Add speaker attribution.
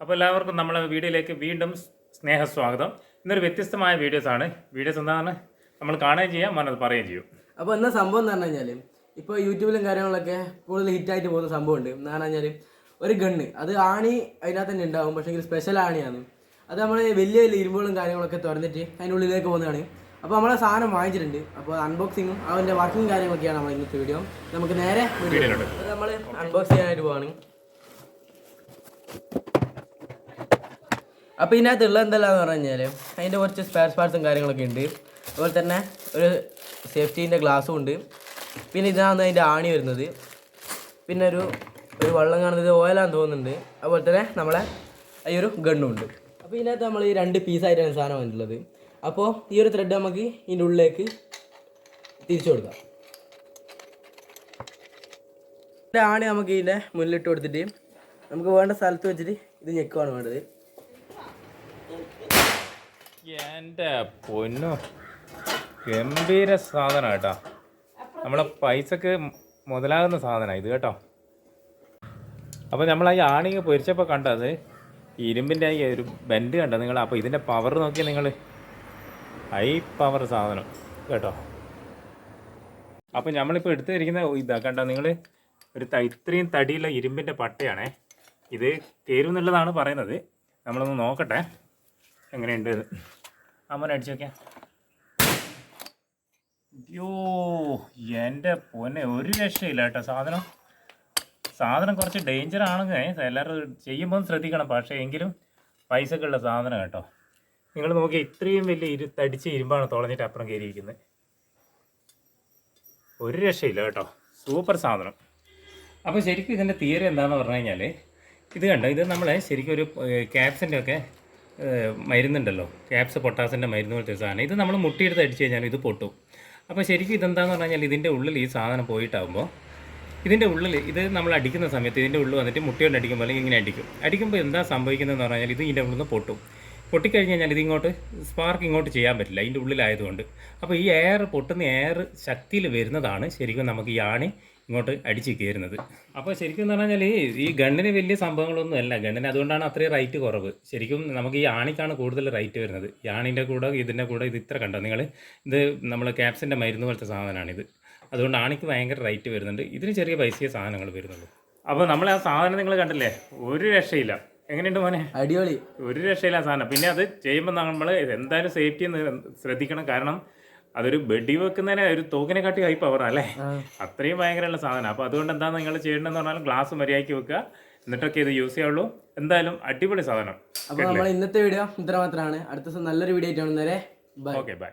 Speaker 1: അപ്പോൾ എല്ലാവർക്കും നമ്മളെ വീഡിയോയിലേക്ക് വീണ്ടും സ്നേഹസ്വാഗതം. ഇന്നൊരു വ്യത്യസ്തമായ വീഡിയോസ് എന്താണ് നമ്മൾ കാണുകയും ചെയ്യാം, മനത് പറയുകയും ചെയ്യും.
Speaker 2: അപ്പോൾ എന്താ സംഭവം എന്ന് പറഞ്ഞു കഴിഞ്ഞാൽ ഇപ്പോൾ യൂട്യൂബിലും കാര്യങ്ങളൊക്കെ കൂടുതൽ ഹിറ്റായിട്ട് പോകുന്ന സംഭവമുണ്ട്. എന്ന് പറഞ്ഞു കഴിഞ്ഞാൽ ഒരു ഗണ്ണ്, അത് ആണി അതിനകത്ത് തന്നെ ഉണ്ടാവും, പക്ഷേ സ്പെഷ്യൽ ആണിയാണ്. അത് നമ്മൾ വലിയ വലിയ ഇരുമ്പുകളും കാര്യങ്ങളൊക്കെ തുറന്നിട്ട് അതിനുള്ളിലേക്ക് പോകുന്നതാണ്. അപ്പോൾ നമ്മളെ സാധനം വാങ്ങിച്ചിട്ടുണ്ട്. അപ്പോൾ അൺബോക്സിങ്ങും അതിൻ്റെ വർക്കിംഗ് കാര്യങ്ങളൊക്കെയാണ് നമ്മൾ ഇന്നത്തെ വീഡിയോ. നമുക്ക് നേരെ വീഡിയോയിലുണ്ട്. അത് നമ്മൾ അൺബോക്സ് ചെയ്യാനായിട്ട് പോവാണ്. അപ്പോൾ ഇതിനകത്തുള്ള എന്തെല്ലാന്ന് പറഞ്ഞു കഴിഞ്ഞാൽ അതിൻ്റെ കുറച്ച് സ്പെയർ പാർട്സും കാര്യങ്ങളൊക്കെ ഉണ്ട്. അതുപോലെ തന്നെ ഒരു സേഫ്റ്റീൻ്റെ ഗ്ലാസ്സും ഉണ്ട്. പിന്നെ ഇതാണ് അതിൻ്റെ ആണി വരുന്നത്. പിന്നെ ഒരു വെള്ളം കാണുന്നത് ഓയിലാന്ന് തോന്നുന്നുണ്ട്. അതുപോലെ തന്നെ നമ്മളെ ഈ ഒരു ഗണ്ണും ഉണ്ട്. അപ്പോൾ ഇതിനകത്ത് നമ്മൾ ഈ 2 പീസായിട്ടാണ് സാധനം വന്നിട്ടുള്ളത്. അപ്പോൾ ഈ ഒരു ത്രെഡ് നമുക്ക് ഇതിൻ്റെ ഉള്ളിലേക്ക് തിരിച്ചു കൊടുക്കാം. ആണി നമുക്ക് ഇതിൻ്റെ മുന്നിലിട്ട് കൊടുത്തിട്ട് നമുക്ക് വേണ്ട സ്ഥലത്ത് വെച്ചിട്ട് ഇത് ഞെക്കുവാണ് വേണ്ടത്.
Speaker 1: എൻ്റെ പൊന്നു, ഗംഭീര സാധനം കേട്ടോ. നമ്മളെ പൈസക്ക് മുതലാകുന്ന സാധനമാണ് ഇത് കേട്ടോ. അപ്പോൾ നമ്മൾ ഈ ആണിങ്ങ് പൊരിച്ചപ്പോൾ കണ്ടത് ഇരുമ്പിൻ്റെ ഈ ഒരു ബെൻഡ് കണ്ടോ നിങ്ങൾ. അപ്പോൾ ഇതിൻ്റെ പവർ നോക്കിയാൽ നിങ്ങൾ, ഹൈ പവർ സാധനം കേട്ടോ. അപ്പോൾ നമ്മളിപ്പോൾ എടുത്തിരിക്കുന്ന ഇതാ കണ്ടോ നിങ്ങൾ, ഇത്രയും തടിയുള്ള ഇരുമ്പിൻ്റെ പട്ടയാണേ. ഇത് കയറുമെന്നുള്ളതാണ് പറയുന്നത്. നമ്മളൊന്ന് നോക്കട്ടെ എങ്ങനെയുണ്ട്. അമ്മ അടിച്ചു നോക്കിയാൽ, അയ്യോ എൻ്റെ പൊന്നെ, ഒരു രക്ഷയില്ല കേട്ടോ. സാധനം കുറച്ച് ഡേഞ്ചർ ആണെങ്കിൽ എല്ലാവരും ചെയ്യുമ്പോൾ ശ്രദ്ധിക്കണം. പക്ഷേ എങ്കിലും പൈസക്കുള്ള സാധനം കേട്ടോ. നിങ്ങൾ നോക്കിയാൽ ഇത്രയും വലിയ തടിച്ച ഇരുമ്പാണ് തുളഞ്ഞിട്ട് അപ്പുറം കയറിയിരിക്കുന്നത്. ഒരു രക്ഷയില്ല കേട്ടോ, സൂപ്പർ സാധനം. അപ്പോൾ ശരിക്കും ഇതിൻ്റെ തിയറി എന്താണെന്ന് പറഞ്ഞു കഴിഞ്ഞാൽ, ഇത് കണ്ടോ, ഇത് നമ്മളെ ശരിക്കും ഒരു ക്യാപ്സിൻ്റെ ഒക്കെ മരുന്നുണ്ടല്ലോ, ക്യാപ്സ് പൊട്ടാസിൻ്റെ മരുന്ന് പോലത്തെ സാധനം. ഇത് നമ്മൾ മുട്ടിയെടുത്ത് അടിച്ച് കഴിഞ്ഞാൽ ഇത് പൊട്ടും. അപ്പോൾ ശരിക്കും ഇതെന്താണെന്ന് പറഞ്ഞു കഴിഞ്ഞാൽ, ഇതിൻ്റെ ഉള്ളിൽ ഈ സാധനം പോയിട്ടാകുമ്പോൾ ഇതിൻ്റെ ഉള്ളിൽ ഇത് നമ്മൾ അടിക്കുന്ന സമയത്ത് ഇതിൻ്റെ ഉള്ളിൽ വന്നിട്ട് മുട്ടിയോണ്ട് അടിക്കുമ്പോൾ അല്ലെങ്കിൽ ഇങ്ങനെ അടിക്കുമ്പോൾ എന്താ സംഭവിക്കുന്നതെന്ന് പറഞ്ഞാൽ ഇത് ഇതിൻ്റെ ഉള്ളിൽ നിന്ന് പൊട്ടിക്കഴിഞ്ഞ് കഴിഞ്ഞാൽ ഇതിങ്ങോട്ട് സ്പാർക്ക് ഇങ്ങോട്ട് ചെയ്യാൻ പറ്റില്ല, അതിൻ്റെ ഉള്ളിലായതുകൊണ്ട്. അപ്പോൾ ഈ പൊട്ടുന്ന എയർ ശക്തിയിൽ വരുന്നതാണ് ശരിക്കും നമുക്ക് ഈ ആണി ഇങ്ങോട്ട് അടിച്ച് കയറുന്നത്. അപ്പോൾ ശരിക്കും എന്ന് പറഞ്ഞാൽ ഈ ഗണ്ണിന് വലിയ സംഭവങ്ങളൊന്നും അല്ല. ഗണ്ണിന് അതുകൊണ്ടാണ് അത്രയും റേറ്റ് കുറവ്. ശരിക്കും നമുക്ക് ഈ ആണിക്കാണ് കൂടുതൽ റേറ്റ് വരുന്നത്. ഈ ആണിൻ്റെ കൂടെ ഇതിൻ്റെ കൂടെ ഇത് ഇത്ര കണ്ടോ നിങ്ങൾ, ഇത് നമ്മൾ ക്യാപ്സിൻ്റെ മരുന്ന് പോലത്തെ സാധനമാണിത്. അതുകൊണ്ട് ആണിക്ക് ഭയങ്കര റേറ്റ് വരുന്നുണ്ട്. ഇതിന് ചെറിയ പൈസയെ സാധനങ്ങൾ വരുന്നുള്ളൂ. അപ്പോൾ നമ്മൾ ആ സാധനം നിങ്ങൾ കണ്ടില്ലേ, ഒരു രക്ഷയില്ല. എങ്ങനെയുണ്ട് മോനെ?
Speaker 2: അടിപൊളി,
Speaker 1: ഒരു രക്ഷയില്ല സാധനം. പിന്നെ അത് ചെയ്യുമ്പോൾ നമ്മൾ എന്തായാലും സേഫ്റ്റി ശ്രദ്ധിക്കണം. കാരണം അതൊരു വെടി വെക്കുന്നതിനെ ഒരു തോക്കിനെ കാട്ടി ഹൈ പവറാണ് അല്ലേ, അത്രയും ഭയങ്കരമുള്ള സാധനം. അപ്പോൾ അതുകൊണ്ട് എന്താണ് നിങ്ങൾ ചെയ്യേണ്ടതെന്ന് പറഞ്ഞാൽ ഗ്ലാസ് മര്യാദയ്ക്ക് വെക്കുക, എന്നിട്ടൊക്കെ ഇത് യൂസ് ചെയ്യുള്ളൂ. എന്തായാലും അടിപൊളി സാധനം.
Speaker 2: അപ്പോൾ നമ്മൾ ഇന്നത്തെ വീഡിയോ ഇത്ര മാത്രമാണ്. അടുത്ത ദിവസം നല്ലൊരു വീഡിയോ ആയിട്ട് കാണുന്നവരെ ബൈ.
Speaker 1: Okay bye.